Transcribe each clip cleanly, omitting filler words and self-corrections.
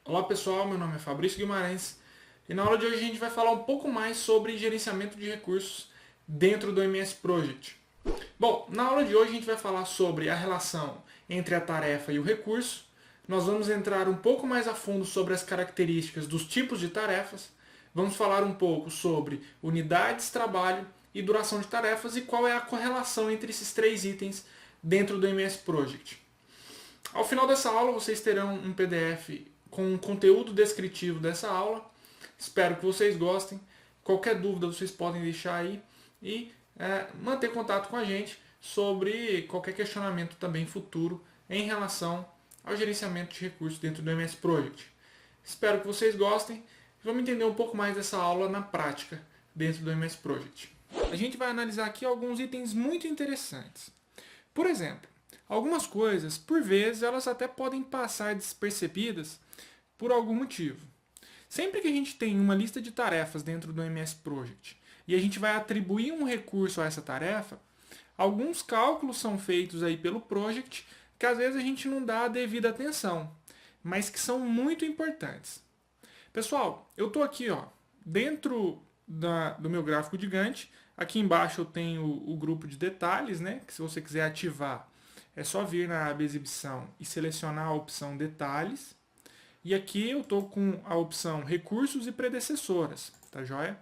Olá pessoal, meu nome é Fabrício Guimarães e na aula de hoje a gente vai falar um pouco mais sobre gerenciamento de recursos dentro do MS Project. Bom, na aula de hoje a gente vai falar sobre a relação entre a tarefa e o recurso. Nós vamos entrar um pouco mais a fundo sobre as características dos tipos de tarefas. Vamos falar um pouco sobre unidades, trabalho e duração de tarefas e qual é a correlação entre esses três itens dentro do MS Project. Ao final dessa aula vocês terão um PDF com o conteúdo descritivo dessa aula. Espero que vocês gostem. Qualquer dúvida vocês podem deixar aí e manter contato com a gente sobre qualquer questionamento também futuro em relação ao gerenciamento de recursos dentro do MS Project. Espero que vocês gostem. Vamos entender um pouco mais dessa aula na prática dentro do MS Project. A gente vai analisar aqui alguns itens muito interessantes. Por exemplo, algumas coisas, por vezes, elas até podem passar despercebidas por algum motivo. Sempre que a gente tem uma lista de tarefas dentro do MS Project e a gente vai atribuir um recurso a essa tarefa, alguns cálculos são feitos aí pelo Project que às vezes a gente não dá a devida atenção, mas que são muito importantes. Pessoal, eu estou aqui dentro do meu gráfico de Gantt. Aqui embaixo eu tenho o grupo de detalhes, né? Que se você quiser ativar, é só vir na aba exibição e selecionar a opção detalhes. E aqui eu estou com a opção recursos e predecessoras, tá joia?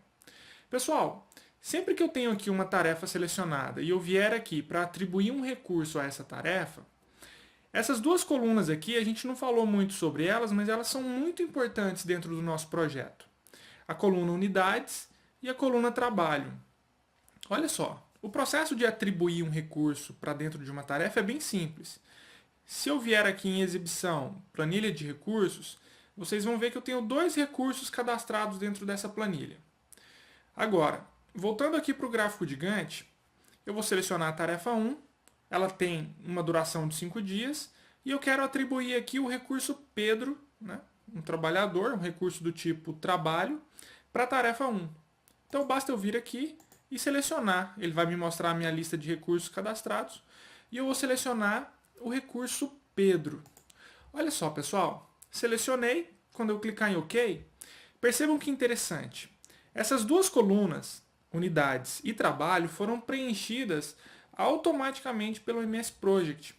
Pessoal, sempre que eu tenho aqui uma tarefa selecionada e eu vier aqui para atribuir um recurso a essa tarefa, essas duas colunas aqui, a gente não falou muito sobre elas, mas elas são muito importantes dentro do nosso projeto. A coluna unidades e a coluna trabalho. Olha só, o processo de atribuir um recurso para dentro de uma tarefa é bem simples. Se eu vier aqui em exibição, planilha de recursos, vocês vão ver que eu tenho dois recursos cadastrados dentro dessa planilha. Agora, voltando aqui para o gráfico de Gantt, eu vou selecionar a tarefa 1, ela tem uma duração de 5 dias, e eu quero atribuir aqui o recurso Pedro, né, um trabalhador, um recurso do tipo trabalho, para a tarefa 1. Então basta eu vir aqui e selecionar, ele vai me mostrar a minha lista de recursos cadastrados, e eu vou selecionar o recurso Pedro. Olha só, pessoal, selecionei, quando eu clicar em OK, percebam que interessante. Essas duas colunas, unidades e trabalho, foram preenchidas automaticamente pelo MS Project.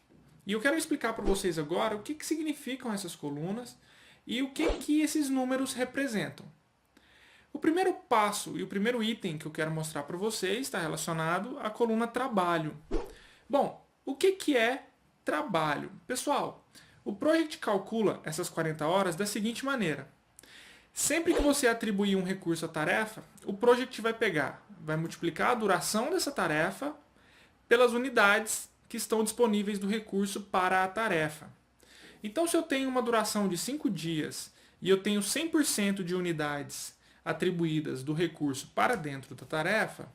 E eu quero explicar para vocês agora o que significam essas colunas e o que esses números representam. O primeiro passo e o primeiro item que eu quero mostrar para vocês está relacionado à coluna trabalho. Bom, o que é trabalho? Pessoal, o Project calcula essas 40 horas da seguinte maneira. Sempre que você atribuir um recurso à tarefa, o Project vai multiplicar a duração dessa tarefa pelas unidades que estão disponíveis do recurso para a tarefa. Então, se eu tenho uma duração de 5 dias e eu tenho 100% de unidades atribuídas do recurso para dentro da tarefa,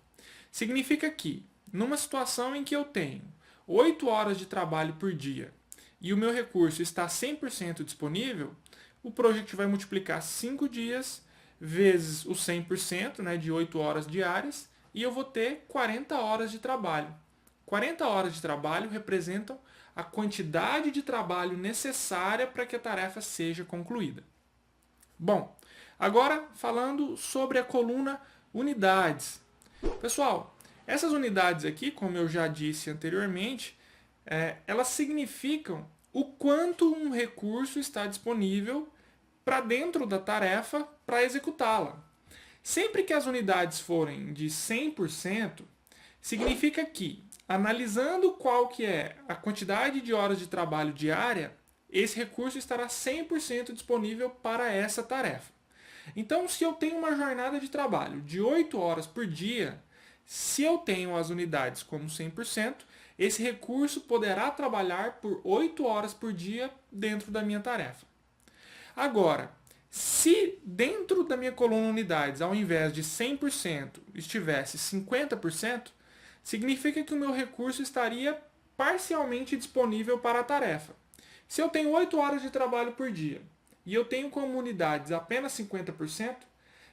significa que, numa situação em que eu tenho 8 horas de trabalho por dia e o meu recurso está 100% disponível, o Project vai multiplicar 5 dias vezes o 100%, né, de 8 horas diárias, e eu vou ter 40 horas de trabalho. 40 horas de trabalho representam a quantidade de trabalho necessária para que a tarefa seja concluída. Bom, agora falando sobre a coluna unidades. Pessoal, essas unidades aqui, como eu já disse anteriormente, elas significam o quanto um recurso está disponível para dentro da tarefa para executá-la. Sempre que as unidades forem de 100%, significa que, analisando qual que é a quantidade de horas de trabalho diária, esse recurso estará 100% disponível para essa tarefa. Então, se eu tenho uma jornada de trabalho de 8 horas por dia, se eu tenho as unidades como 100%, esse recurso poderá trabalhar por 8 horas por dia dentro da minha tarefa. Agora, se dentro da minha coluna unidades, ao invés de 100%, estivesse 50%, significa que o meu recurso estaria parcialmente disponível para a tarefa. Se eu tenho 8 horas de trabalho por dia e eu tenho como unidades apenas 50%,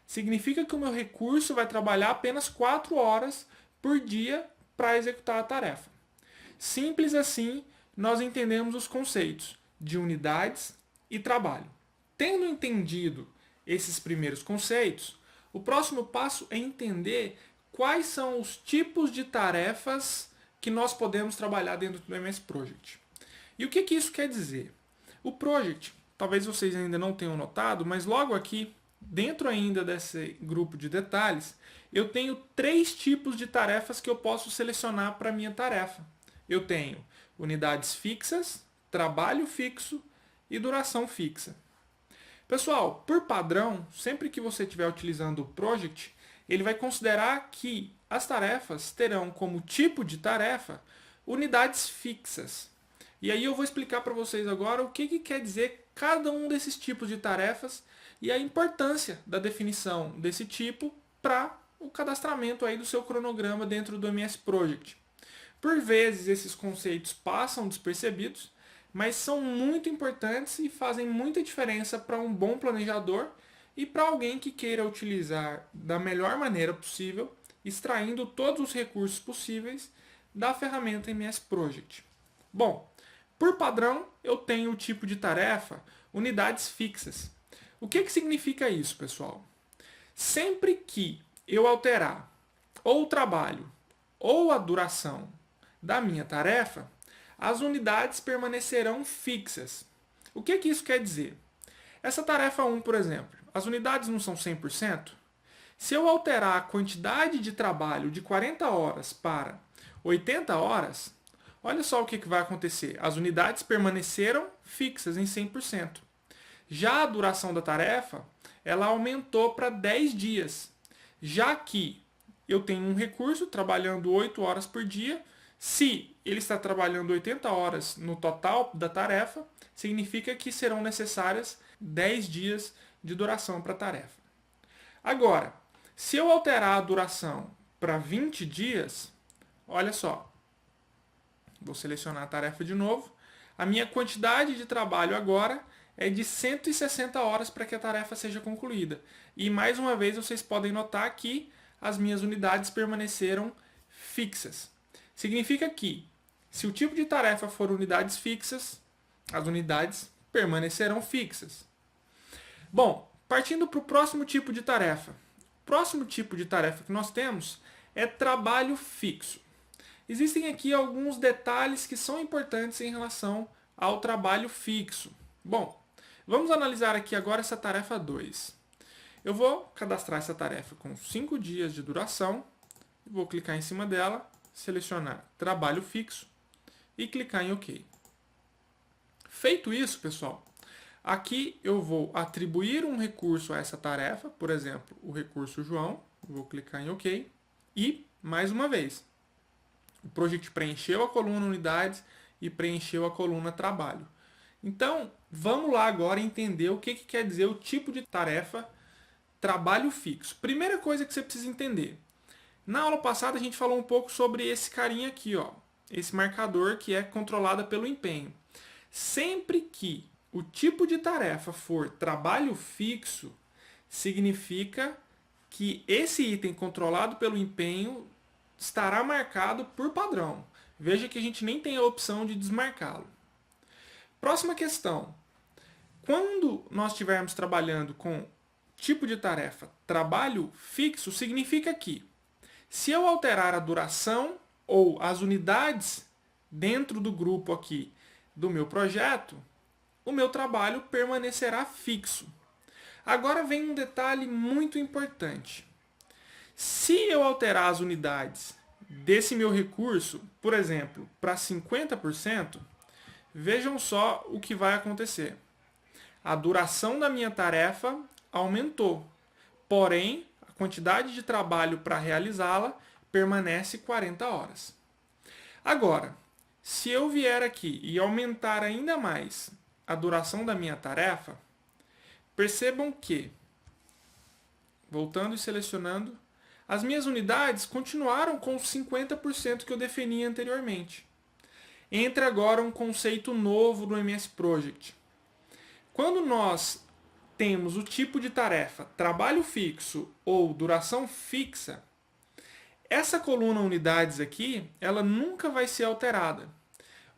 significa que o meu recurso vai trabalhar apenas 4 horas por dia para executar a tarefa. Simples assim, nós entendemos os conceitos de unidades e trabalho. Tendo entendido esses primeiros conceitos, o próximo passo é entender quais são os tipos de tarefas que nós podemos trabalhar dentro do MS Project. E o que isso quer dizer? O Project, talvez vocês ainda não tenham notado, mas logo aqui, dentro ainda desse grupo de detalhes, eu tenho 3 tipos de tarefas que eu posso selecionar para a minha tarefa. Eu tenho unidades fixas, trabalho fixo e duração fixa. Pessoal, por padrão, sempre que você estiver utilizando o Project, ele vai considerar que as tarefas terão como tipo de tarefa unidades fixas. E aí eu vou explicar para vocês agora o que quer dizer cada um desses tipos de tarefas e a importância da definição desse tipo para o cadastramento aí do seu cronograma dentro do MS Project. Por vezes esses conceitos passam despercebidos, mas são muito importantes e fazem muita diferença para um bom planejador e para alguém que queira utilizar da melhor maneira possível, extraindo todos os recursos possíveis da ferramenta MS Project. Bom, por padrão eu tenho o tipo de tarefa unidades fixas. O que significa isso, pessoal? Sempre que eu alterar ou o trabalho ou a duração da minha tarefa, as unidades permanecerão fixas. O que isso quer dizer? Essa tarefa 1, por exemplo, as unidades não são 100%? Se eu alterar a quantidade de trabalho de 40 horas para 80 horas, olha só o que vai acontecer. As unidades permaneceram fixas em 100%. Já a duração da tarefa, ela aumentou para 10 dias. Já que eu tenho um recurso trabalhando 8 horas por dia, se ele está trabalhando 80 horas no total da tarefa, significa que serão necessárias 10 dias de duração para a tarefa. Agora, se eu alterar a duração para 20 dias, olha só, vou selecionar a tarefa de novo, a minha quantidade de trabalho agora é de 160 horas para que a tarefa seja concluída. E mais uma vez vocês podem notar que as minhas unidades permaneceram fixas. Significa que, se o tipo de tarefa for unidades fixas, as unidades permanecerão fixas. Bom, partindo para o próximo tipo de tarefa. O próximo tipo de tarefa que nós temos é trabalho fixo. Existem aqui alguns detalhes que são importantes em relação ao trabalho fixo. Bom, vamos analisar aqui agora essa tarefa 2. Eu vou cadastrar essa tarefa com 5 dias de duração, vou clicar em cima dela, selecionar trabalho fixo e clicar em OK. Feito isso, pessoal, aqui eu vou atribuir um recurso a essa tarefa, por exemplo, o recurso João, vou clicar em OK e, mais uma vez, o Project preencheu a coluna unidades e preencheu a coluna trabalho. Então, vamos lá agora entender o que quer dizer o tipo de tarefa trabalho fixo. Primeira coisa que você precisa entender. Na aula passada a gente falou um pouco sobre esse carinha aqui, ó, esse marcador que é controlado pelo empenho. Sempre que o tipo de tarefa for trabalho fixo, significa que esse item controlado pelo empenho estará marcado por padrão. Veja que a gente nem tem a opção de desmarcá-lo. Próxima questão. Quando nós estivermos trabalhando com tipo de tarefa trabalho fixo, significa que se eu alterar a duração ou as unidades dentro do grupo aqui do meu projeto, o meu trabalho permanecerá fixo. Agora vem um detalhe muito importante. Se eu alterar as unidades desse meu recurso, por exemplo, para 50%, vejam só o que vai acontecer. A duração da minha tarefa aumentou, porém, a quantidade de trabalho para realizá-la permanece 40 horas. Agora, se eu vier aqui e aumentar ainda mais a duração da minha tarefa, percebam que, voltando e selecionando, as minhas unidades continuaram com os 50% que eu defini anteriormente. Entra agora um conceito novo do MS Project. Quando nós temos o tipo de tarefa trabalho fixo ou duração fixa, essa coluna unidades aqui, ela nunca vai ser alterada.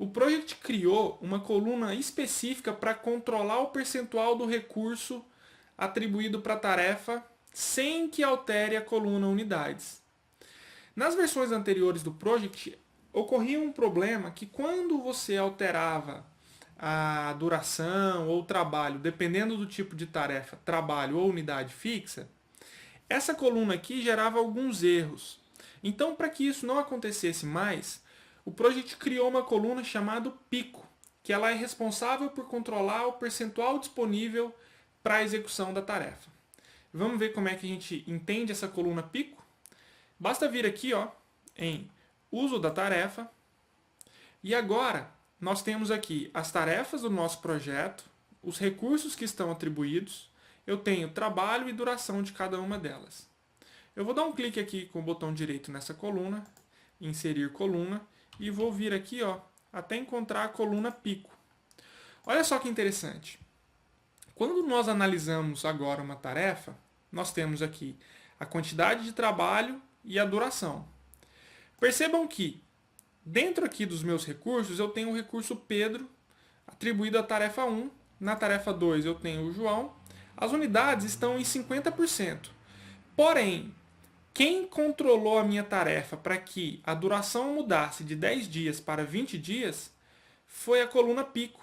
o Project criou uma coluna específica para controlar o percentual do recurso atribuído para a tarefa sem que altere a coluna unidades. Nas versões anteriores do Project, ocorria um problema que quando você alterava a duração ou o trabalho, dependendo do tipo de tarefa, trabalho ou unidade fixa, essa coluna aqui gerava alguns erros. Então, para que isso não acontecesse mais, o Project criou uma coluna chamada pico, que ela é responsável por controlar o percentual disponível para a execução da tarefa. Vamos ver como é que a gente entende essa coluna pico? Basta vir aqui em uso da tarefa e agora nós temos aqui as tarefas do nosso projeto, os recursos que estão atribuídos, eu tenho trabalho e duração de cada uma delas. Eu vou dar um clique aqui com o botão direito nessa coluna, inserir coluna, e vou vir aqui até encontrar a coluna pico. Olha só que interessante. Quando nós analisamos agora uma tarefa, nós temos aqui a quantidade de trabalho e a duração. Percebam que dentro aqui dos meus recursos, eu tenho o recurso Pedro, atribuído à tarefa 1. Na tarefa 2 eu tenho o João. As unidades estão em 50%. Porém, quem controlou a minha tarefa para que a duração mudasse de 10 dias para 20 dias foi a coluna pico.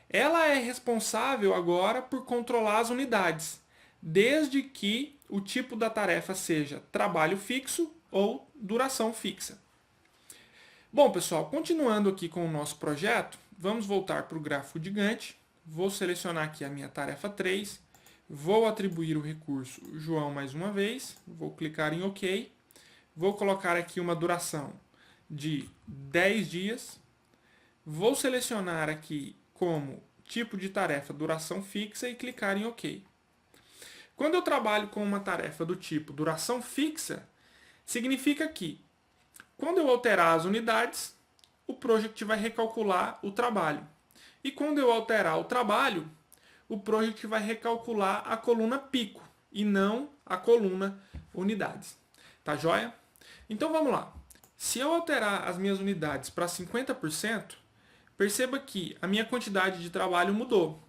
Ela é responsável agora por controlar as unidades, desde que o tipo da tarefa seja trabalho fixo ou duração fixa. Bom, pessoal, continuando aqui com o nosso projeto, vamos voltar para o gráfico de Gantt. Vou selecionar aqui a minha tarefa 3, vou atribuir o recurso João mais uma vez, vou clicar em OK, vou colocar aqui uma duração de 10 dias, vou selecionar aqui como tipo de tarefa duração fixa e clicar em OK. Quando eu trabalho com uma tarefa do tipo duração fixa, significa que quando eu alterar as unidades, o Project vai recalcular o trabalho. E quando eu alterar o trabalho, o Project vai recalcular a coluna pico e não a coluna unidades. Tá joia? Então vamos lá. Se eu alterar as minhas unidades para 50%, perceba que a minha quantidade de trabalho mudou.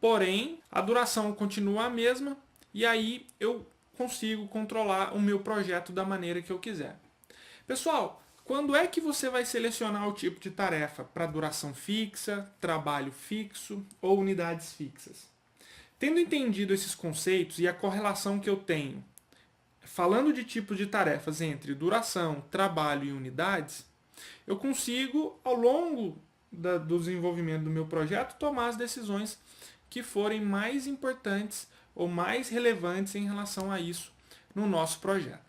Porém, a duração continua a mesma e aí eu consigo controlar o meu projeto da maneira que eu quiser. Pessoal, quando é que você vai selecionar o tipo de tarefa para duração fixa, trabalho fixo ou unidades fixas? Tendo entendido esses conceitos e a correlação que eu tenho, falando de tipos de tarefas entre duração, trabalho e unidades, eu consigo, ao longo do desenvolvimento do meu projeto, tomar as decisões que forem mais importantes ou mais relevantes em relação a isso no nosso projeto.